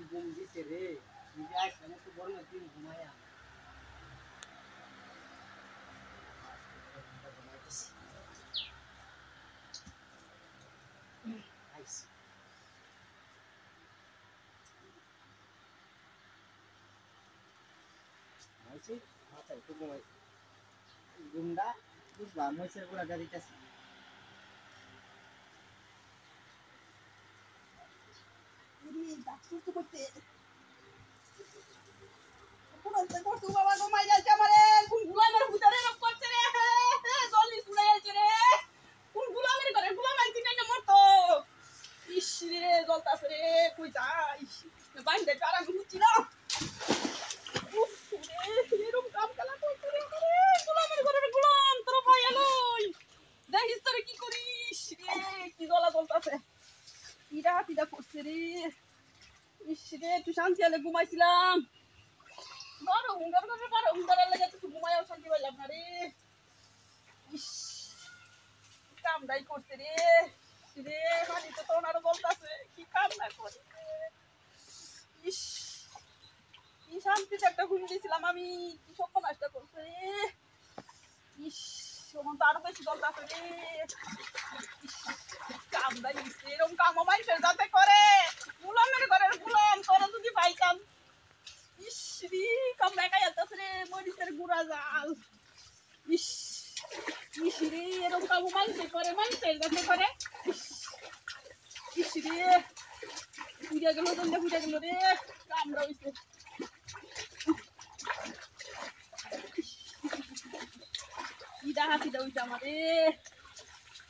ঘুম দিছে রে নিজে আসলে তো বল না তুই ঘুমায়া আইসি আইসি আচ্ছা একটু ঘুমাইছি ঘুমটা বুঝবা মহিষের পুরা গাড়িতেছে ডাক্তার তো করতে পুরোতে করতে বাবা ঘুমাই যাচ্ছে আমারে কোন গুলামের ভিতরে রক করছে রে জলদি শুনে যাচ্ছে রে কোন গুলামের করে গুলাম আইছি না মরতো ইস রে জলতাছে রে কই যাইস বাইন্দে কারা ঘুরছি না উফ রে এরকম কাম কালা করতে রে গুলামের ঘরে গুলাম তোর ভাই আলোই দেখিস তোরে কি করিস রে কি জ্বলা জ্বলতাছে ইরা করছে রে ইস রে তুই শান্তি আলে ঘুমাইছিলাম বারো হুঙ্গার লেগে তুই ঘুমাইও শান্তি পাইলাম না রে ইস কামটাই করছে রে রে পানি তো তোর আরো বলতেছে কি কাম না করি ইস কি শান্তিতে একটা ঘুম দিয়েছিলাম আমি কি সব নষ্ট করছে ইস তখন তো আরো বেশি বলতেছে রে কামটাই এরকম কামও মানুষের যাতে করে গুলামের ঘরের গুলাম তোরা যদি পাইতাম ইস রে কাম দেখা যাচ্ছে রে মরিচের গুড়া জাল ইস ইস রে এরকম কামও মানুষের করে মানুষের যাতে করে ইস রে পুজা গেল দণ্ডে পুজা গেল রে কামড়া হইছে ইদা হাতিটা হইছে আমারে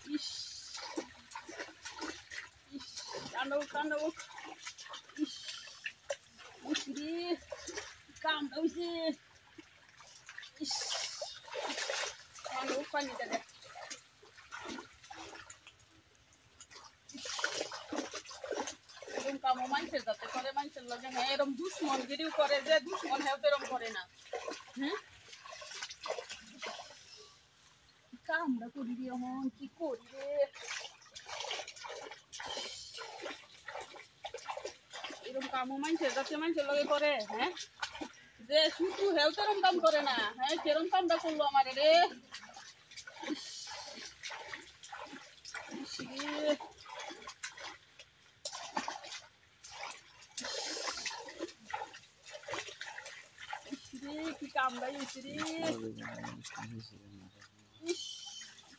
ইস ইস কান্ডব ইস ইস রে কামড়া হইছে ইস কান্ডব পানিটা দেখ এরকম কামও মানুষের যাতে করে মানুষের লগে হ্যাঁ এরকম দুশ্মনগিরিও করে যে দুশ্মন হ্যাঁ তো এরকম করে না হ্যাঁ কামড়া করি রে এখন কি করি রে এরকম কামও মানুষের যাতে মানুষের লগে করে হ্যাঁ যে শুধু হ্যাঁ তো এরকম কাম করে না হ্যাঁ সেরকম কামটা করলো আমার রে কি কামড়াই হয়েছে রে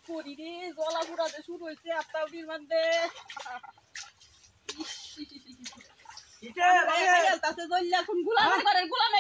করি রে জলা বুড়াতে শুরু হয়েছে আপনার মধ্যে গুলামের ঘরের গুলাম